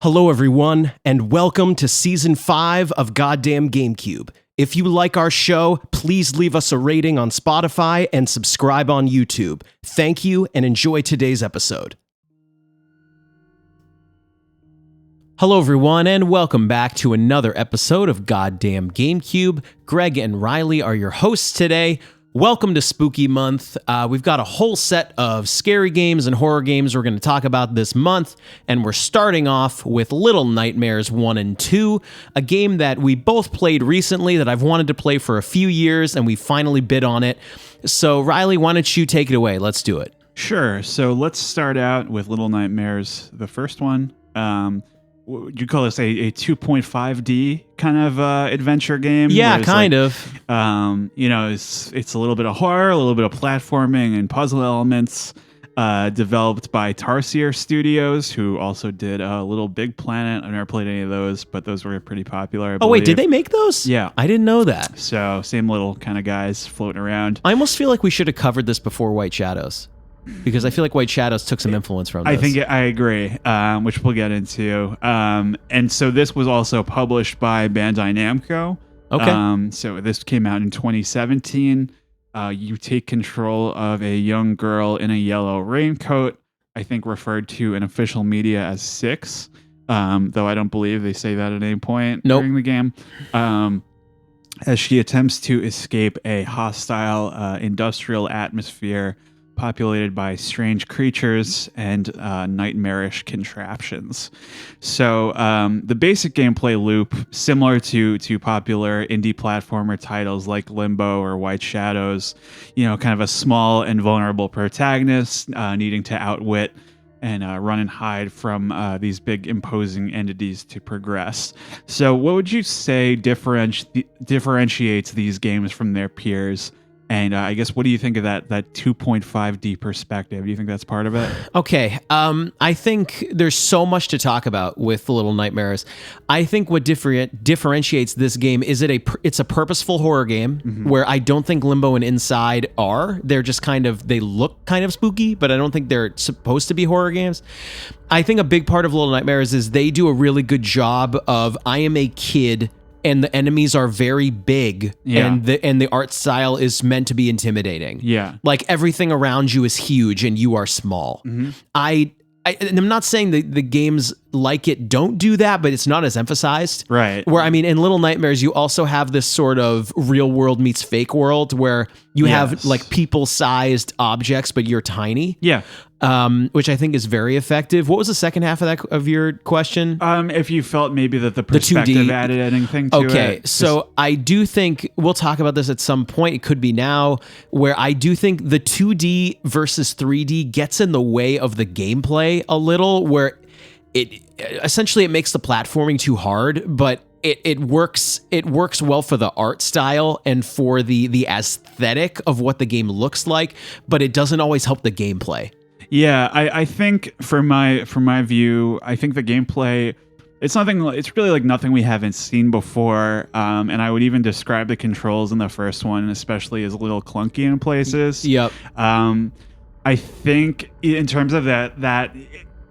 Hello, everyone, and welcome to Season 5 of Goddamn Gamecube. If you like our show, please leave us a rating on Spotify and subscribe on YouTube. Thank you, and enjoy today's episode. Hello, everyone, and welcome back to another episode of Goddamn Gamecube. Greg and Riley are your hosts today. Welcome to Spooky Month. We've got a whole set of scary games and horror games we're going to talk about this month, and we're starting off with Little Nightmares 1 and 2, a game that we both played recently that I've wanted to play for a few years, and we finally bid on it. So, Riley, why don't you take it away? Let's do it. Sure. So let's start out with Little Nightmares, the first one. Would you call this a 2.5D kind of adventure game? Yeah, kind of. It's a little bit of horror, a little bit of platforming and puzzle elements. Developed by Tarsier Studios, who also did Little Big Planet. I've never played any of those, but those were pretty popular. Oh, wait, did they make those? Yeah. I didn't know that. So same little kind of guys floating around. I almost feel like we should have covered this before White Shadows, because I feel like White Shadows took some influence from this. I agree, which we'll get into. And so this was also published by Bandai Namco. Okay. So this came out in 2017. You take control of a young girl in a yellow raincoat, I think referred to in official media as Six, though I don't believe they say that at any point during the game. As she attempts to escape a hostile industrial atmosphere populated by strange creatures and nightmarish contraptions. So the basic gameplay loop, similar to popular indie platformer titles like Limbo or White Shadows, kind of a small and vulnerable protagonist needing to outwit and run and hide from these big imposing entities to progress. So what would you say differentiates these games from their peers? And I guess, what do you think of that 2.5D perspective? Do you think that's part of it? Okay. I think there's so much to talk about with Little Nightmares. I think what differentiates this game is it's a purposeful horror game where I don't think Limbo and Inside are. They're just they look kind of spooky, but I don't think they're supposed to be horror games. I think a big part of Little Nightmares is they do a really good job of, I am a kid and the enemies are very big, and the art style is meant to be intimidating. Yeah, like everything around you is huge and you are small. Mm-hmm. I'm not saying that the games like it don't do that, but it's not as emphasized. Right. Where, in Little Nightmares, you also have this sort of real world meets fake world where you have like people-sized objects, but you're tiny. Yeah. Which I think is very effective. What was the second half of your question? If you felt maybe that the perspective added anything to it. Okay, so I do think, we'll talk about this at some point, it could be now, where I do think the 2D versus 3D gets in the way of the gameplay a little, where it essentially makes the platforming too hard, but it works well for the art style and for the aesthetic of what the game looks like, but it doesn't always help the gameplay. Yeah, I think from my view, I think the gameplay, it's really like nothing we haven't seen before, and I would even describe the controls in the first one especially as a little clunky in places. Yep. I think in terms of that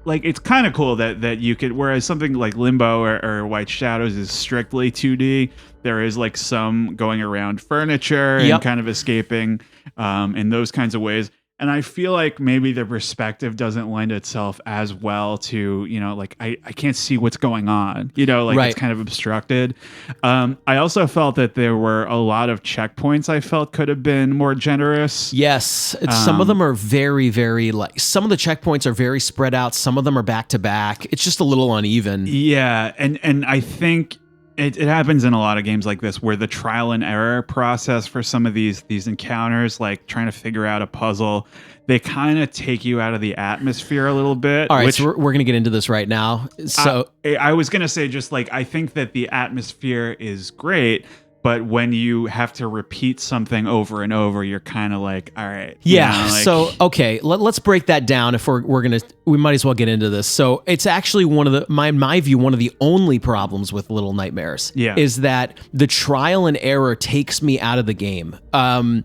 like, it's kind of cool that you could, whereas something like Limbo or White Shadows is strictly 2D, there is like some going around furniture and kind of escaping in those kinds of ways. And I feel like maybe the perspective doesn't lend itself as well to, like I can't see what's going on, It's kind of obstructed. I also felt that there were a lot of checkpoints I felt could have been more generous. Yes. Some of them are very, very some of the checkpoints are very spread out. Some of them are back to back. It's just a little uneven. Yeah. And I think it happens in a lot of games like this where the trial and error process for some of these encounters, like trying to figure out a puzzle, they kind of take you out of the atmosphere a little bit. All right, so we're going to get into this right now. So I was going to say, just like, I think that the atmosphere is great, But when you have to repeat something over and over, you're kind of like, all right. Yeah. So, okay, let's break that down. If we might as well get into this. So it's actually one of my view, one of the only problems with Little Nightmares is that the trial and error takes me out of the game. I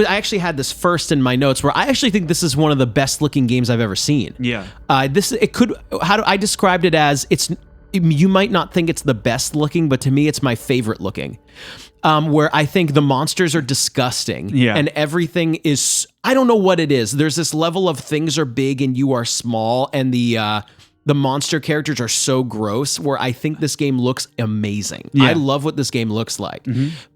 actually had this first in my notes where I actually think this is one of the best looking games I've ever seen. Yeah. I described it as you might not think it's the best looking, but to me, it's my favorite looking. Where I think the monsters are disgusting and everything is, I don't know what it is. There's this level of things are big and you are small, and the monster characters are so gross where I think this game looks amazing. I love what this game looks like.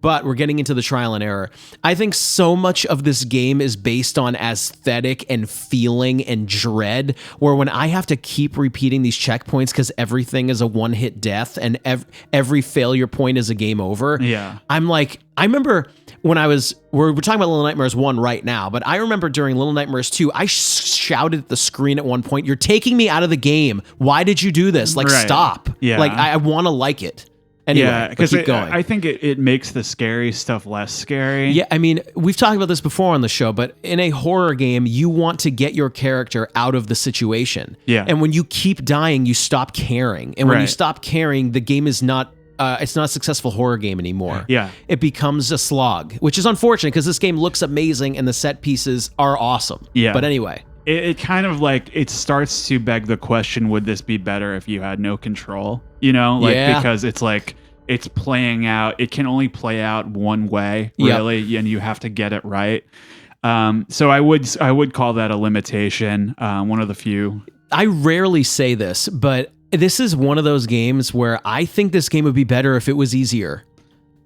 But we're getting into the trial and error. I think so much of this game is based on aesthetic and feeling and dread, where when I have to keep repeating these checkpoints because everything is a one-hit death and every failure point is a game over. Yeah. I'm like, I remember when we're talking about Little Nightmares 1 right now, but I remember during Little Nightmares 2, I shouted at the screen at one point, "You're taking me out of the game. Why did you do this? Like, stop." Yeah. Like, I want to like it. Anyway, because keep going. I think it makes the scary stuff less scary. Yeah, I mean, we've talked about this before on the show, but in a horror game, you want to get your character out of the situation. Yeah. And when you keep dying, you stop caring. And when you stop caring, the game is not... it's not a successful horror game anymore. Yeah. It becomes a slog, which is unfortunate because this game looks amazing and the set pieces are awesome. Yeah. But anyway. It kind of like, it starts to beg the question, would this be better if you had no control? Because it's like, it's playing out. It can only play out one way, really, and you have to get it right. So I would call that a limitation, one of the few. I rarely say this, but this is one of those games where I think this game would be better if it was easier.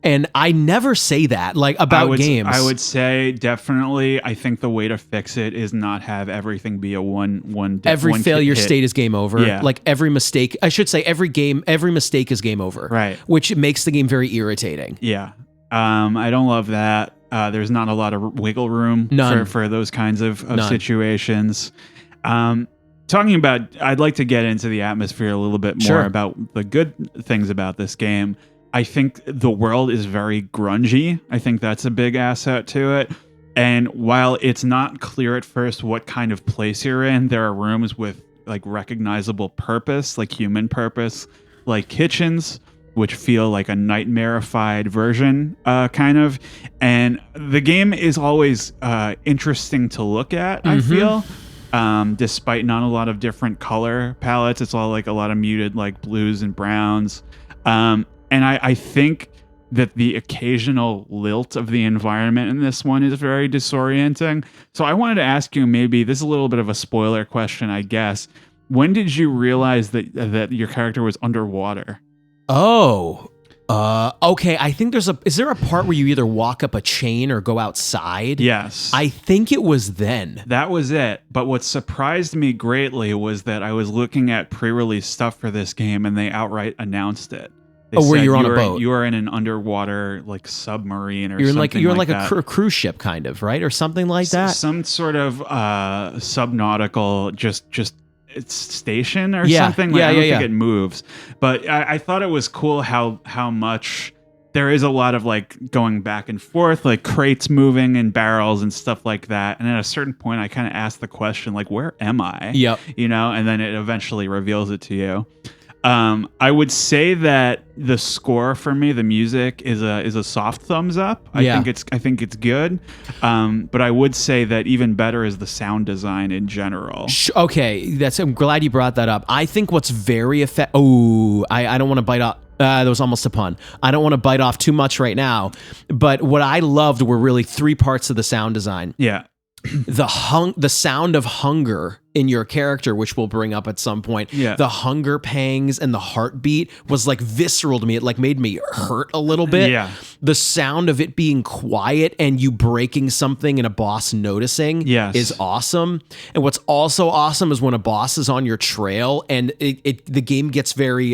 And I never say that, about games. I would say definitely, I think the way to fix it is not have everything be a one every failure hit. state is game over. Yeah. Like every mistake, I should say every mistake is game over. Right. Which makes the game very irritating. Yeah. I don't love that. There's not a lot of wiggle room for those kinds of situations. Talking about, I'd like to get into the atmosphere a little bit more about the good things about this game. I think the world is very grungy. I think that's a big asset to it. And while it's not clear at first what kind of place you're in, there are rooms with like recognizable purpose, like human purpose, like kitchens, which feel like a nightmarified version, kind of. And the game is always interesting to look at, I feel. Despite not a lot of different color palettes, it's all like a lot of muted like blues and browns. And I think that the occasional lilt of the environment in this one is very disorienting. So I wanted to ask you, maybe this is a little bit of a spoiler question, I guess. When did you realize that your character was underwater? Oh, okay. I think is there a part where you either walk up a chain or go outside? Yes. I think it was then. That was it. But what surprised me greatly was that I was looking at pre-release stuff for this game and they outright announced it. They where you're on a a boat. You are in an underwater like submarine or you're something you're like a cruise ship kind of, right? Or something like that. Some sort of subnautical just it's station or something. I don't think it moves. But I thought it was cool how much there is a lot of like going back and forth, like crates moving and barrels and stuff like that. And at a certain point I kind of asked the question, like, where am I? Yep. And then it eventually reveals it to you. I would say that the score for me, the music is a soft thumbs up. I think it's good. But I would say that even better is the sound design in general. Okay, I'm glad you brought that up. I think what's very effective. Oh, I don't want to bite off. That was almost a pun. I don't want to bite off too much right now. But what I loved were really three parts of the sound design. Yeah. The sound of hunger in your character, which we'll bring up at some point. Yeah. The hunger pangs and the heartbeat was like visceral to me. It like made me hurt a little bit. Yeah. The sound of it being quiet and you breaking something and a boss noticing is awesome. And what's also awesome is when a boss is on your trail and the game gets very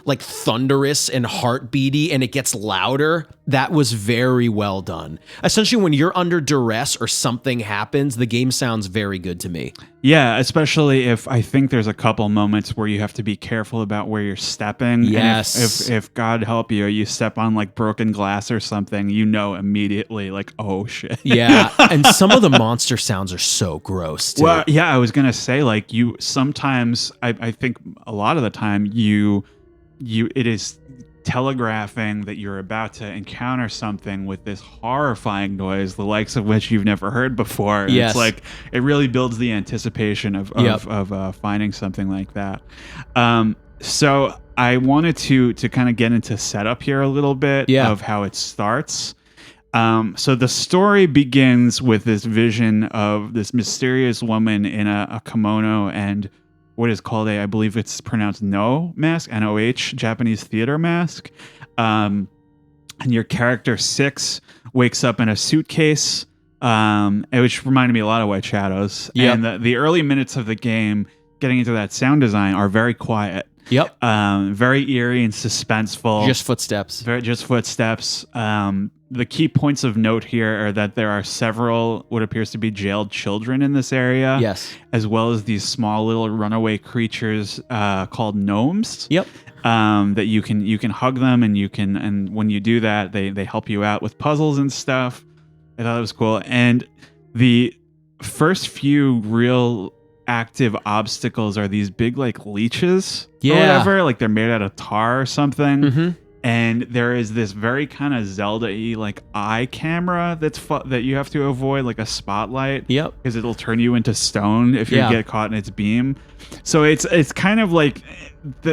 like thunderous and heartbeaty and it gets louder. That was very well done. Essentially, when you're under duress or something happens, the game sounds very good to me. Yeah, especially if I think there's a couple moments where you have to be careful about where you're stepping. Yes. And if God help you, you step on like broken glass or something, you know immediately like, oh shit. Yeah. And some of the monster sounds are so gross too. Well, yeah, I was gonna say like you sometimes I think a lot of the time it is telegraphing that you're about to encounter something with this horrifying noise, the likes of which you've never heard before. And Yes. It's like it really builds the anticipation of finding something like that. So I wanted to kind of get into setup here a little bit of how it starts. So the story begins with this vision of this mysterious woman in a kimono and what is called I believe it's pronounced No mask, N-O-H, Japanese theater mask. And your character 6 wakes up in a suitcase, which reminded me a lot of White Shadows. Yep. And the early minutes of the game, getting into that sound design, are very quiet. Yep. Very eerie and suspenseful. Just footsteps. Just footsteps. The key points of note here are that there are several what appears to be jailed children in this area. Yes. As well as these small little runaway creatures called gnomes. Yep. That you can hug them and when you do that they help you out with puzzles and stuff. I thought it was cool. And the first few real active obstacles are these big like leeches or whatever, like they're made out of tar or something. Mm-hmm. And there is this very kind of Zelda-y like eye camera that you have to avoid, like a spotlight. Yep. Because it'll turn you into stone if you get caught in its beam. So it's kind of like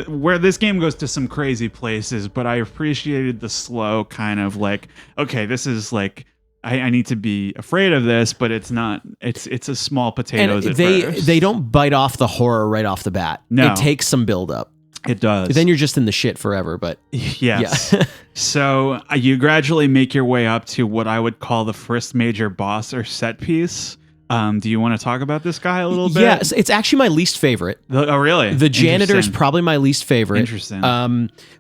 where this game goes to some crazy places, but I appreciated the slow kind of like, okay, this is like I need to be afraid of this, but it's not. It's a small potatoes. And at first. they don't bite off the horror right off the bat. No. It takes some build up. It does. Then you're just in the shit forever. But yes. Yeah. So you gradually make your way up to what I would call the first major boss or set piece. Do you want to talk about this guy a little bit? Yes, it's actually my least favorite. Oh, really? The janitor is probably my least favorite. Interesting.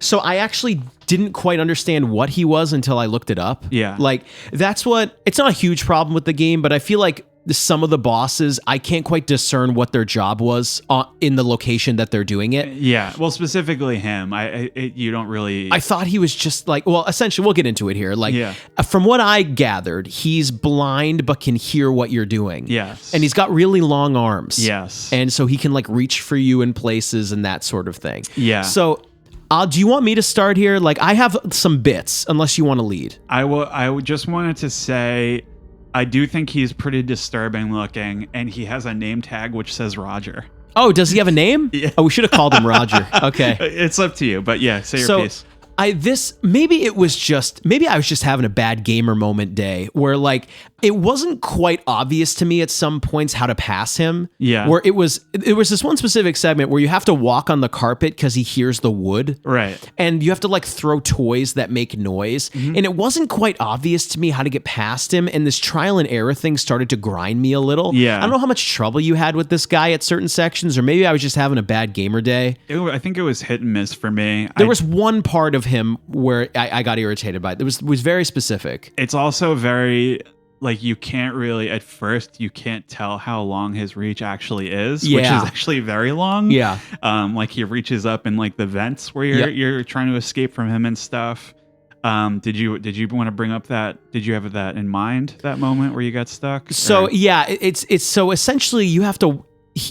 So I actually didn't quite understand what he was until I looked it up. Yeah. Like it's not a huge problem with the game, but I feel like some of the bosses, I can't quite discern what their job was in the location that they're doing it. Yeah. Well, specifically him. You don't really. I thought he was just like, well, essentially, we'll get into it here. Like, from what I gathered, he's blind but can hear what you're doing. Yes. And he's got really long arms. Yes. And so he can like reach for you in places and that sort of thing. Yeah. So. Do you want me to start here? Like, I have some bits, unless you want to lead. I just wanted to say, I do think he's pretty disturbing looking, and he has a name tag which says Roger. Oh, does he have a name? Yeah. Oh, we should have called him Roger. Okay. It's up to you, but yeah, say your piece. Maybe I was just having a bad gamer moment day where like it wasn't quite obvious to me at some points how to pass him. Yeah. Where it was this one specific segment where you have to walk on the carpet because he hears the wood. Right. And you have to like throw toys that make noise. Mm-hmm. And it wasn't quite obvious to me how to get past him. And this trial and error thing started to grind me a little. Yeah. I don't know how much trouble you had with this guy at certain sections, or maybe I was just having a bad gamer day. I think it was hit and miss for me. There was one part of him where I got irritated by it. It was very specific. It's also very like you can't really at first you can't tell how long his reach actually is, which is actually very long. Yeah. Like he reaches up in like the vents where you're trying to escape from him and stuff. Did you want to bring up that? Did you have that in mind, that moment where you got stuck? So it's so essentially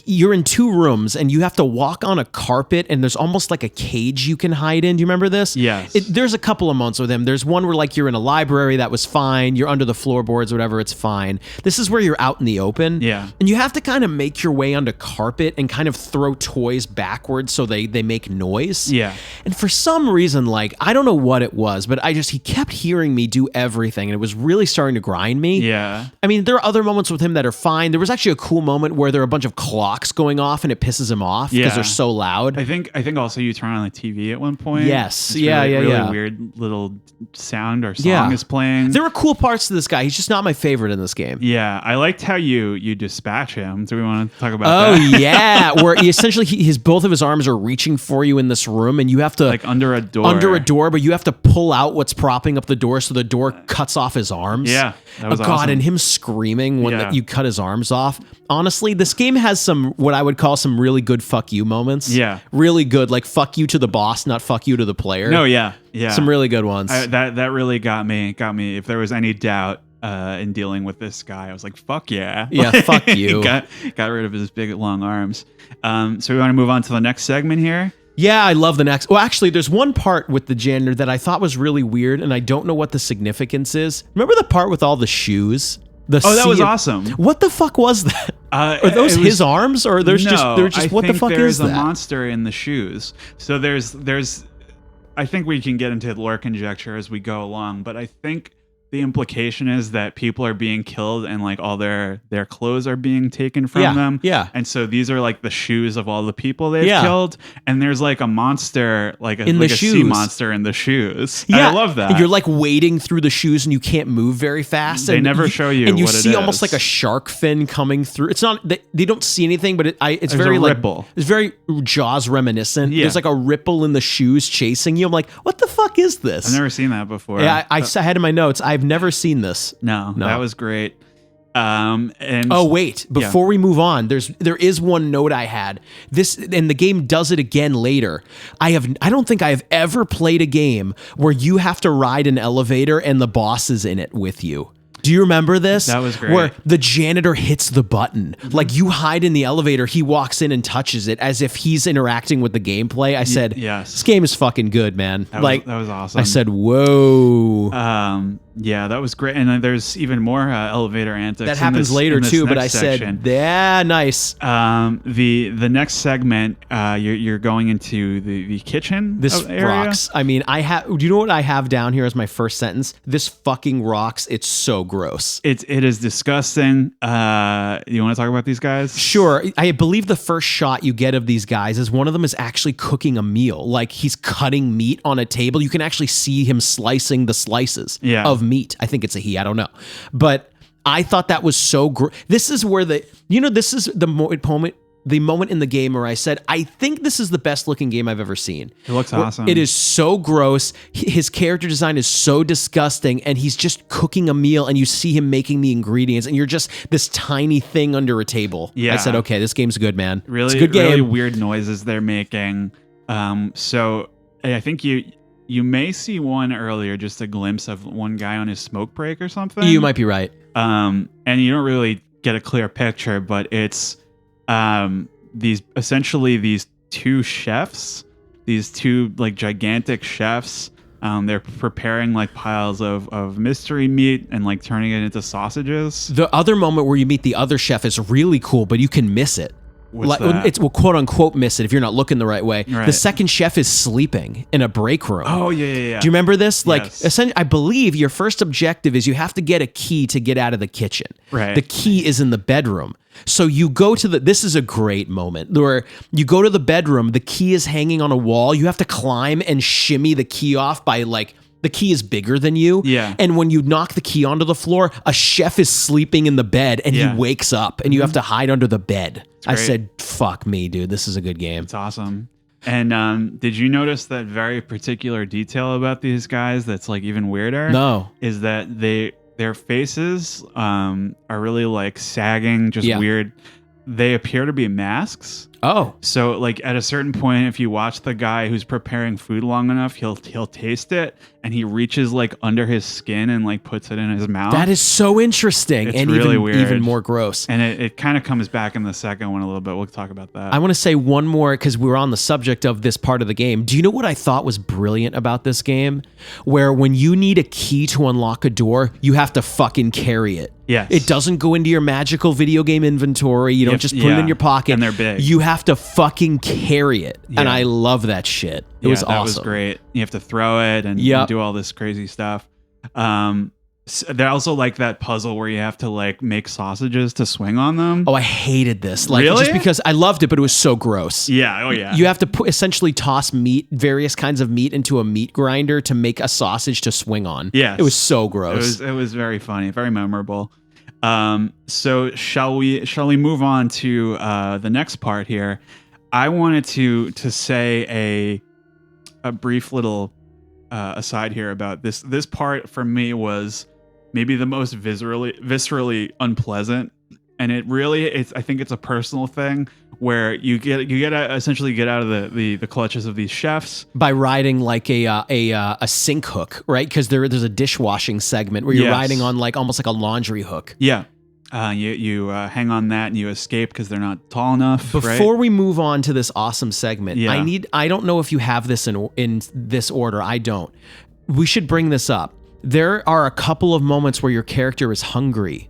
you're in two rooms and you have to walk on a carpet and there's almost like a cage you can hide in. Do you remember this? Yes. There's a couple of moments with him. There's one where like you're in a library, that was fine. You're under the floorboards, whatever, it's fine. This is where you're out in the open. Yeah. And you have to kind of make your way onto carpet and kind of throw toys backwards so they make noise. Yeah. And for some reason, like, I don't know what it was, but he kept hearing me do everything and it was really starting to grind me. Yeah. I mean, there are other moments with him that are fine. There was actually a cool moment where there are a bunch of clocks going off and it pisses him off because they're so loud. I think also you turn on the TV at one point. Yes. It's really weird little sound or song is playing. There were cool parts to this guy. He's just not my favorite in this game. Yeah. I liked how you dispatch him. Do we want to talk about that? Oh, yeah. Where essentially both of his arms are reaching for you in this room and you have to... Like under a door, but you have to pull out what's propping up the door so the door cuts off his arms. Yeah. That was God, awesome. and him screaming when you cut his arms off. Honestly, this game has some what I would call some really good fuck you moments. Yeah. Really good, like fuck you to the boss, not fuck you to the player. No, yeah. Some really good ones. That really got me. If there was any doubt in dealing with this guy, I was like, fuck yeah. Yeah, fuck you. got rid of his big long arms. So we want to move on to the next segment here. Yeah, I love the next. Well, actually, there's one part with the janitor that I thought was really weird, and I don't know what the significance is. Remember the part with all the shoes? That was awesome. What the fuck was that? Are those his arms, or there's just what the fuck is that? There's a monster in the shoes. So there's. I think we can get into lore conjecture as we go along, but I think the implication is that people are being killed and like all their clothes are being taken from them. Yeah. And so these are like the shoes of all the people they've killed. And there's like a monster, like a sea monster in the shoes. Yeah. I love that. And you're like wading through the shoes and you can't move very fast. They never show you and you what see it almost is. like a shark fin coming through. It's not, they don't see anything, but it's There's very a like, ripple. it's very Jaws reminiscent. Yeah. There's like a ripple in the shoes chasing you. I'm like, what the fuck is this? I've never seen that before. Yeah, I had in my notes, I've never seen this. No, that was great. And Before we move on, there is one note I had. This, and the game does it again later. I don't think I have ever played a game where you have to ride an elevator and the boss is in it with you. Do you remember this? That was great. Where the janitor hits the button. Like you hide in the elevator, he walks in and touches it as if he's interacting with the gameplay. I said, yes. This game is fucking good, man. That was awesome. I said, whoa. Yeah, that was great. And then there's even more elevator antics. That happens later too, but I section. said, yeah, nice. The next segment, you're going into the kitchen. This area. rocks. I mean, do you know what I have down here as my first sentence? This fucking rocks. It's so gross. It is disgusting. You want to talk about these guys? Sure. I believe the first shot you get of these guys is one of them is actually cooking a meal. Like he's cutting meat on a table. You can actually see him slicing the slices of meat. I think it's a he. I don't know. But I thought that was so this is where this is the moment in the game where I said, I think this is the best looking game I've ever seen. It looks awesome. It is so gross. His character design is so disgusting, and he's just cooking a meal, and you see him making the ingredients, and you're just this tiny thing under a table. Yeah. I said, okay, this game's good, man. Really, it's a good game. Really weird noises they're making. So I think you may see one earlier, just a glimpse of one guy on his smoke break or something. You might be right. And you don't really get a clear picture, but it's these two chefs, these two like gigantic chefs. They're preparing like piles of mystery meat and like turning it into sausages. The other moment where you meet the other chef is really cool, but you can miss it. What's that? It's quote unquote miss it if you're not looking the right way. Right. The second chef is sleeping in a break room. Oh yeah. Do you remember this? Like, Yes. essentially, I believe your first objective is you have to get a key to get out of the kitchen. Right. The key is in the bedroom. So you go to this is a great moment where you go to the bedroom, the key is hanging on a wall. You have to climb and shimmy the key off by like, the key is bigger than you. Yeah. And when you knock the key onto the floor, a chef is sleeping in the bed and he wakes up and you have to hide under the bed. I said, fuck me, dude. This is a good game. It's awesome. And did you notice that very particular detail about these guys that's like even weirder? No. Is that their faces are really like sagging, just weird. They appear to be masks. Oh. So like at a certain point, if you watch the guy who's preparing food long enough, he'll taste it and he reaches like under his skin and like puts it in his mouth. That is so interesting. It's and really weird. Even more gross. And it kind of comes back in the second one a little bit. We'll talk about that. I want to say one more because we're on the subject of this part of the game. Do you know what I thought was brilliant about this game? Where when you need a key to unlock a door, you have to fucking carry it. Yes. It doesn't go into your magical video game inventory. You don't just put it in your pocket. And they're big. You have to fucking carry it. Yeah. And I love that shit. It was awesome. That was great. You have to throw it and do all this crazy stuff. They're also like that puzzle where you have to like make sausages to swing on them. Oh, I hated this. Like, really? Just because I loved it, but it was so gross. Yeah. Oh, yeah. You have to essentially toss various kinds of meat into a meat grinder to make a sausage to swing on. Yes. It was so gross. It was very funny, very memorable. So shall we move on to the next part here? I wanted to say a brief little aside here about this. This part for me was maybe the most viscerally unpleasant And it really, I think it's a personal thing where you essentially get out of the clutches of these chefs by riding like a sink hook, right? Because there's a dishwashing segment where you're riding on like almost like a laundry hook. Yeah. You hang on that and you escape because they're not tall enough. Before we move on to this awesome segment, I don't know if you have this in this order. I don't. We should bring this up. There are a couple of moments where your character is hungry.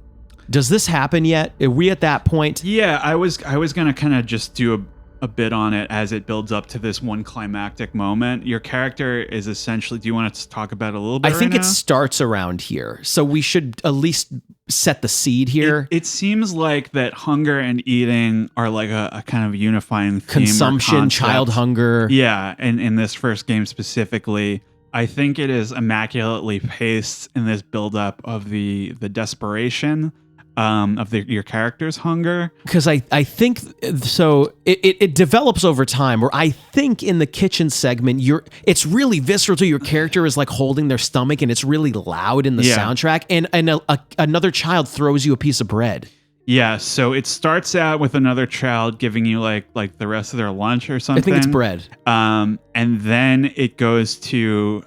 Does this happen yet? Are we at that point? Yeah, I was gonna kind of just do a bit on it as it builds up to this one climactic moment. Your character is essentially. Do you want to talk about it a little bit? I think it starts around here, so we should at least set the seed here. It seems like that hunger and eating are like a kind of unifying theme consumption, child hunger. Yeah, and in this first game specifically. I think it is immaculately paced in this buildup of the desperation of your character's hunger. Because I think so. It develops over time. Where I think in the kitchen segment, it's really visceral. To your character is like holding their stomach, and it's really loud in the soundtrack. And another child throws you a piece of bread. Yeah, so it starts out with another child giving you like the rest of their lunch or something. I think it's bread. And then it goes to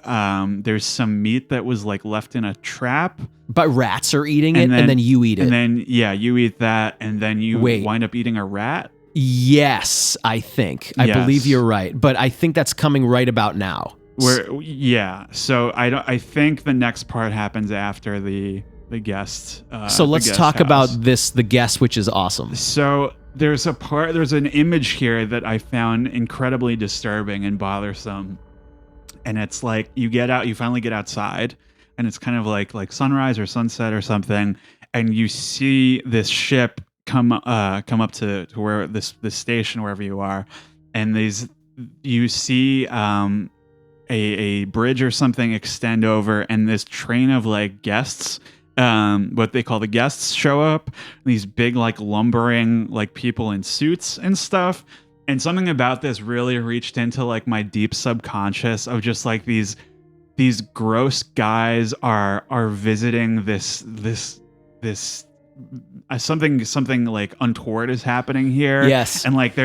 there's some meat that was like left in a trap. But rats are eating it, and then you eat it. And then you eat that, and then you wind up eating a rat. Yes, I think. I believe you're right, but I think that's coming right about now. So I think the next part happens after the guest. So let's talk about the guest, which is awesome. So there's an image here that I found incredibly disturbing and bothersome. And it's like you finally get outside, and it's kind of like sunrise or sunset or something, and you see this ship come up to where this station, wherever you are, and you see a bridge or something extend over, and this train of like guests, what they call the guests, show up. These big like lumbering like people in suits and stuff. And something about this really reached into like my deep subconscious of just like these gross guys are visiting this something like untoward is happening here. Yes. And like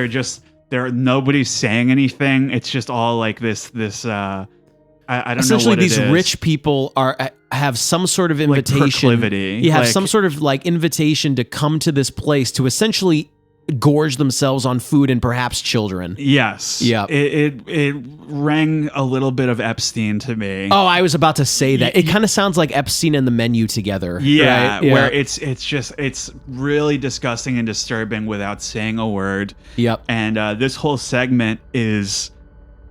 nobody's saying anything. It's just all like this I don't know what it is. Essentially, these rich people have some sort of invitation. Like proclivity. You have some sort of like invitation to come to this place to essentially gorge themselves on food and perhaps children. Yes. Yeah. It rang a little bit of Epstein to me. Oh, I was about to say that. It kind of sounds like Epstein and the Menu together. Yeah, right? Yeah. Where it's really disgusting and disturbing without saying a word. Yep. And this whole segment is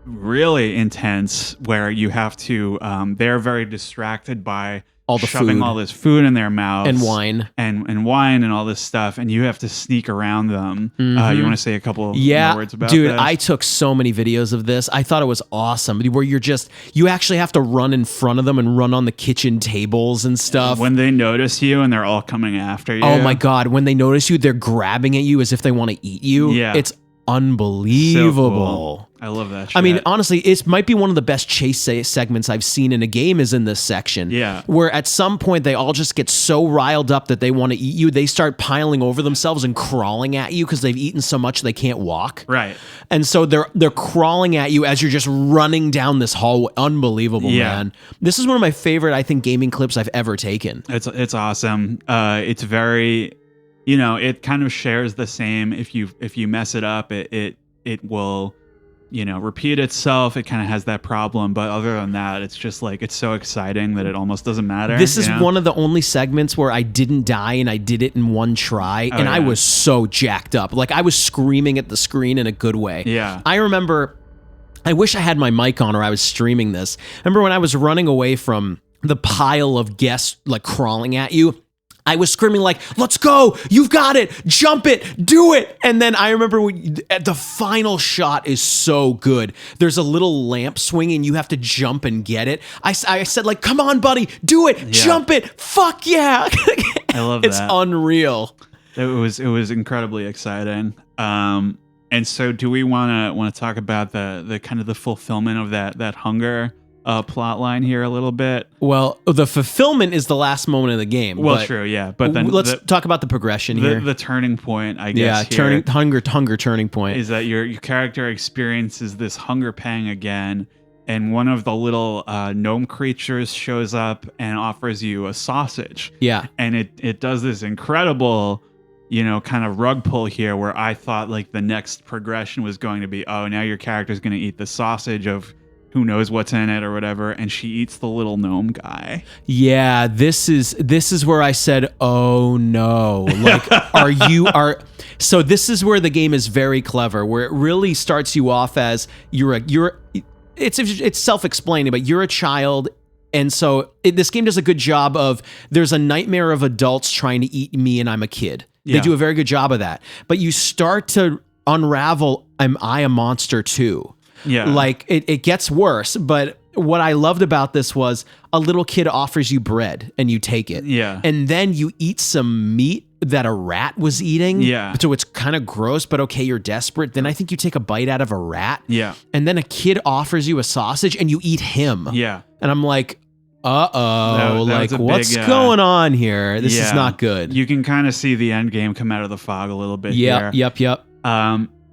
really intense, where you have to they're very distracted by all the shoving food. all this food in their mouths And wine. and wine and all this stuff, and you have to sneak around them. You want to say a couple of more words about dude, this? I took so many videos of this. I thought it was awesome, where you actually have to run in front of them and run on the kitchen tables and stuff. When they notice you and they're all coming after you. Oh my God, when they notice you, they're grabbing at you as if they want to eat you. Yeah. It's unbelievable. So cool. I love that shit. I mean, honestly, it might be one of the best chase segments I've seen in a game is in this section. Yeah. Where at some point they all just get so riled up that they want to eat you. They start piling over themselves and crawling at you because they've eaten so much they can't walk. Right. And so they're crawling at you as you're just running down this hallway. Unbelievable, man. This is one of my favorite, I think, gaming clips I've ever taken. It's awesome. It's very, it kind of shares the same. If you mess it up, it will, repeat itself. It kind of has that problem, but other than that, it's just like it's so exciting that it almost doesn't matter. This is one of the only segments where I didn't die and I did it in one try, and I was so jacked up. Like I was screaming at the screen in a good way. Yeah. I remember, I wish I had my mic on or I was streaming this. Remember when I was running away from the pile of guests like crawling at you? I was screaming like, let's go, you've got it, jump it, do it. And then I remember the final shot is so good. There's a little lamp swinging, you have to jump and get it. I said like, come on, buddy, do it, jump it, fuck yeah. I love that. It's unreal. It was incredibly exciting. And so do we want to talk about the kind of the fulfillment of that hunger plot line here a little bit. Well, the fulfillment is the last moment of the game. Well, true, yeah. But then let's talk about the progression here. The turning point, I guess. Yeah, hunger turning point is that your character experiences this hunger pang again, and one of the little gnome creatures shows up and offers you a sausage. Yeah, and it does this incredible, kind of rug pull here, where I thought like the next progression was going to be, oh, now your character's going to eat the sausage of who knows what's in it or whatever, and she eats the little gnome guy. Yeah, this is where I said, "Oh no!" Like, so this is where the game is very clever, where it really starts you off as it's self-explaining, but you're a child. And so this game does a good job of, there's a nightmare of adults trying to eat me and I'm a kid. They do a very good job of that. But you start to unravel, am I a monster too? Yeah. Like it gets worse, but what I loved about this was a little kid offers you bread and you take it. Yeah. And then you eat some meat that a rat was eating. Yeah. So it's kind of gross, but okay, you're desperate. Then I think you take a bite out of a rat. Yeah. And then a kid offers you a sausage and you eat him. Yeah. And I'm like, uh-oh, that like what's going on here? This is not good. You can kind of see the end game come out of the fog a little bit here. Yep.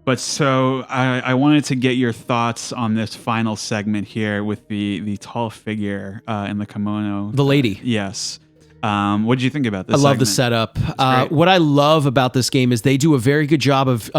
But so I wanted to get your thoughts on this final segment here with the tall figure in the kimono. The lady. Yes. What did you think about this? I love the setup. What I love about this game is they do a very good job of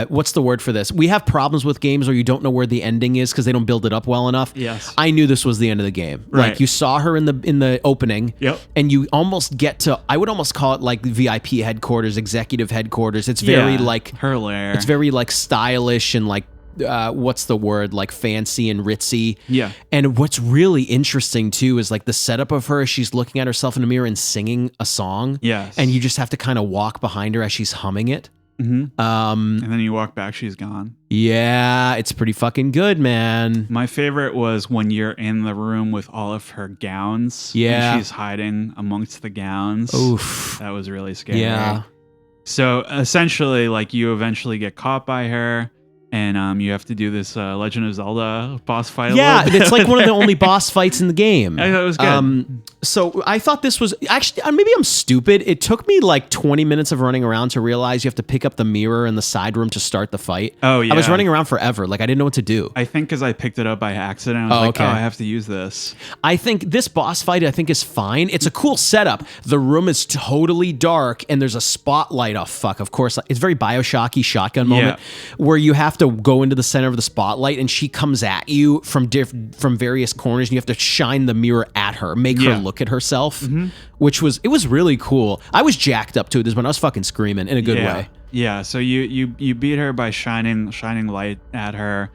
what's the word for this? We have problems with games where you don't know where the ending is because they don't build it up well enough. Yes. I knew this was the end of the game. Right. Like you saw her in the opening. Yep. And you almost get to, I would almost call it like VIP headquarters, executive headquarters. It's very like her lair. It's very like stylish and like what's the word, like fancy and ritzy. Yeah. And what's really interesting too is like the setup of her. She's looking at herself in the mirror and singing a song. Yes. And you just have to kind of walk behind her as she's humming it. Mm-hmm. And then you walk back, she's gone. Yeah, it's pretty fucking good, man. My favorite was when you're in the room with all of her gowns. Yeah. And she's hiding amongst the gowns. Oof. That was really scary. Yeah. So essentially, like, you eventually get caught by her, and you have to do this Legend of Zelda boss fight. Yeah, it's like one of the only boss fights in the game. I thought it was good. So I thought this was actually, maybe I'm stupid. It took me like 20 minutes of running around to realize you have to pick up the mirror in the side room to start the fight. Oh, yeah. I was running around forever. Like I didn't know what to do. I think because I picked it up by accident. I was I have to use this. I think this boss fight, is fine. It's a cool setup. The room is totally dark and there's a spotlight. Oh, fuck. Of course. It's very Bioshocky shotgun moment where you have to go into the center of the spotlight and she comes at you from various corners and you have to shine the mirror at her, make her look at herself, which was really cool. I was jacked up to it this one. I was fucking screaming in a good way. Yeah. So you beat her by shining light at her,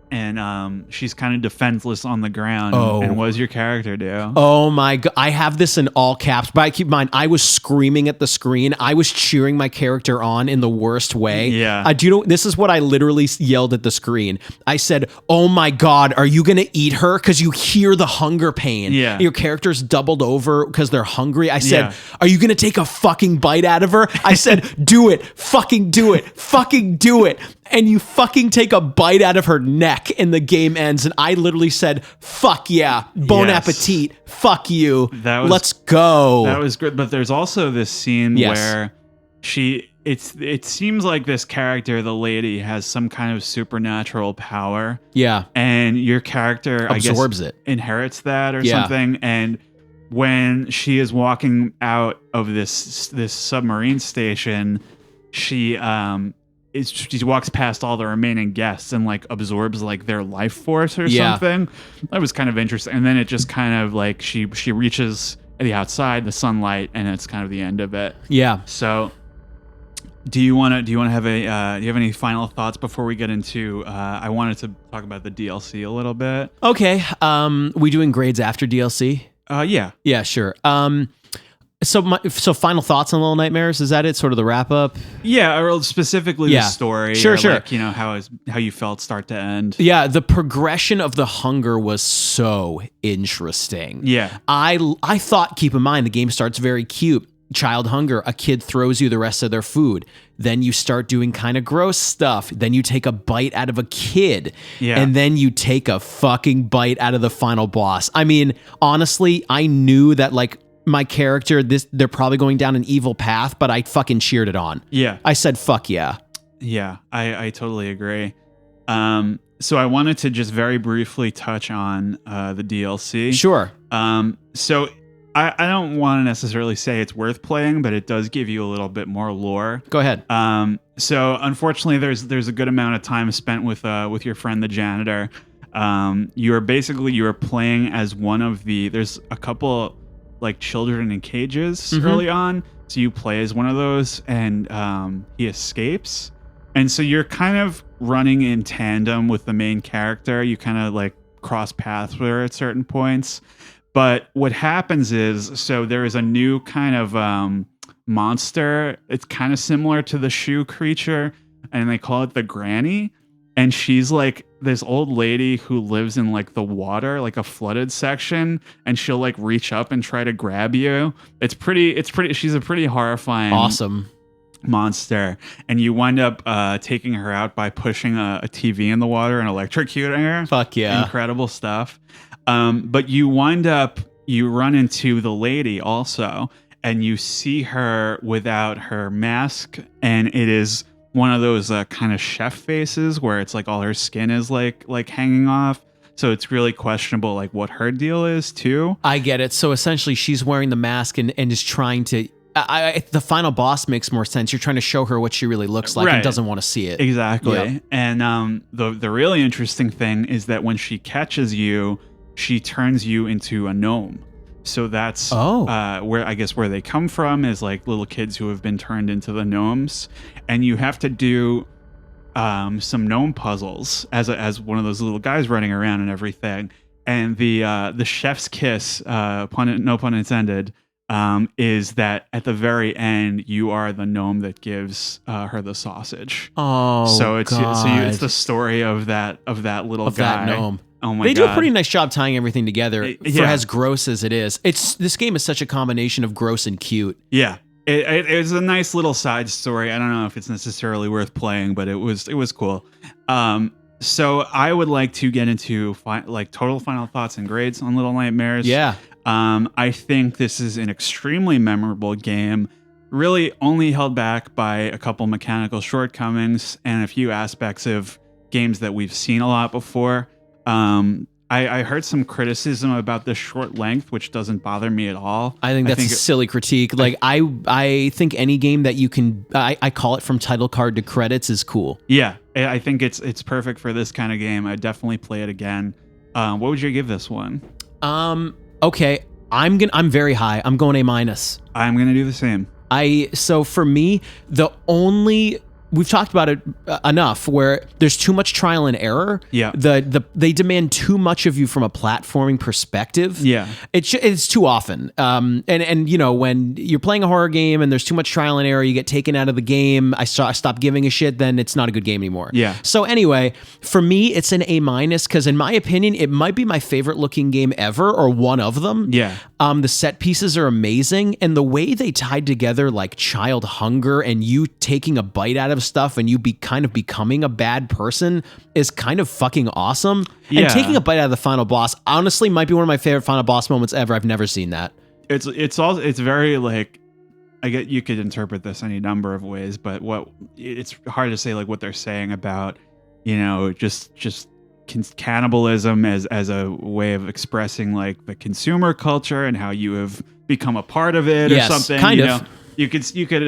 and she's kind of defenseless on the ground. Oh. And what does your character do? Oh my God. I have this in all caps, but keep in mind, I was screaming at the screen. I was cheering my character on in the worst way. Yeah. Do you know, this is what I literally yelled at the screen. I said, oh my God, are you going to eat her? Because you hear the hunger pain. Yeah. Your character's doubled over because they're hungry. I said, are you going to take a fucking bite out of her? I said, do it. Fucking do it. Fucking do it. And you fucking take a bite out of her neck and the game ends. And I literally said, fuck yeah, bon appetit, fuck you, let's go. That was good. But there's also this scene where it seems like this character, the lady, has some kind of supernatural power. Yeah. And your character, absorbs it. Inherits that or something. And when she is walking out of this submarine station, she walks past all the remaining guests and like absorbs like their life force or something. That was kind of interesting. And then it just kind of like she reaches the outside, the sunlight, and it's kind of the end of it. Yeah. So do you want to have do you have any final thoughts before we get into I wanted to talk about the DLC a little bit. Okay. We doing grades after DLC? Yeah. Yeah, sure. So final thoughts on Little Nightmares? Is that it? Sort of the wrap up? Yeah, or specifically the story. Sure. Like, how you felt start to end. Yeah, the progression of the hunger was so interesting. Yeah. I thought, keep in mind, the game starts very cute. child hunger, a kid throws you the rest of their food. Then you start doing kind of gross stuff. Then you take a bite out of a kid. Yeah. And then you take a fucking bite out of the final boss. I mean, honestly, I knew that like my character, they're probably going down an evil path, but I fucking cheered it on. Yeah. I said, fuck yeah. Yeah, I totally agree. So I wanted to just very briefly touch on the DLC. Sure. So I don't want to necessarily say it's worth playing, but it does give you a little bit more lore. Go ahead. So unfortunately, there's a good amount of time spent with your friend the janitor. You are playing as one of there's a couple like children in cages early on. So you play as one of those, and he escapes. And so you're kind of running in tandem with the main character. You kind of like cross paths with her at certain points. But what happens is, so there is a new kind of monster. It's kind of similar to the shoe creature, and they call it the Granny. And she's like this old lady who lives in like the water, like a flooded section, and she'll like reach up and try to grab you. It's pretty, she's a pretty horrifying, awesome monster. And you wind up taking her out by pushing a TV in the water and electrocuting her. Fuck yeah. Incredible stuff. But you run into the lady also, and you see her without her mask, and it is one of those kind of chef faces where it's like all her skin is like hanging off. So it's really questionable like what her deal is too. I get it. So essentially she's wearing the mask and is trying to the final boss makes more sense. You're trying to show her what she really looks like and doesn't want to see it. Exactly. Yep. And the really interesting thing is that when she catches you, she turns you into a gnome. So that's where they come from, is like little kids who have been turned into the gnomes, and you have to do some gnome puzzles as one of those little guys running around and everything. And the chef's kiss, no pun intended, is that at the very end you are the gnome that gives her the sausage. Oh, so it's God. it's the story of that little guy. That gnome. Oh my God. They do a pretty nice job tying everything together for yeah. as gross as it is. This game is such a combination of gross and cute. Yeah. It's a nice little side story. I don't know if it's necessarily worth playing, but it was cool. So I would like to get into total final thoughts and grades on Little Nightmares. Yeah. I think this is an extremely memorable game, really only held back by a couple mechanical shortcomings and a few aspects of games that we've seen a lot before. I heard some criticism about the short length, which doesn't bother me at all. I think that's a silly critique. Like I think any game that you can, I call it from title card to credits, is cool. Yeah, I think it's perfect for this kind of game. I'd definitely play it again. What would you give this one? Okay, I'm very high. I'm going A-. I'm gonna do the same. So for me, we've talked about it enough where there's too much trial and error. Yeah. They demand too much of you from a platforming perspective. Yeah. It's too often. And you know, when you're playing a horror game and there's too much trial and error, you get taken out of the game. I stop giving a shit, then it's not a good game anymore. Yeah. So anyway, for me, it's an A- because in my opinion, it might be my favorite looking game ever, or one of them. Yeah. The set pieces are amazing, and the way they tied together like child hunger and you taking a bite out of stuff and you kind of becoming a bad person is kind of fucking awesome. Yeah. And taking a bite out of the final boss honestly might be one of my favorite final boss moments ever. I've never seen that. It's very like, I get, you could interpret this any number of ways, but it's hard to say like what they're saying about, you know, just cannibalism as a way of expressing like the consumer culture and how you have become a part of it or something. Kind you of. know? You could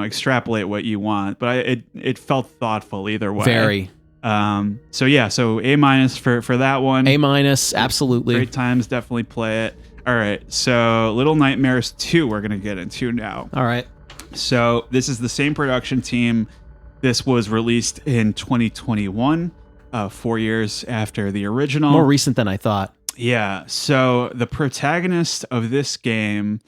extrapolate what you want, but it felt thoughtful either way. Very. So A- for that one. A-, absolutely. Great times, definitely play it. All right, so Little Nightmares 2 we're gonna get into now. All right. So this is the same production team. This was released in 2021, 4 years after the original. More recent than I thought. Yeah. So the protagonist of this game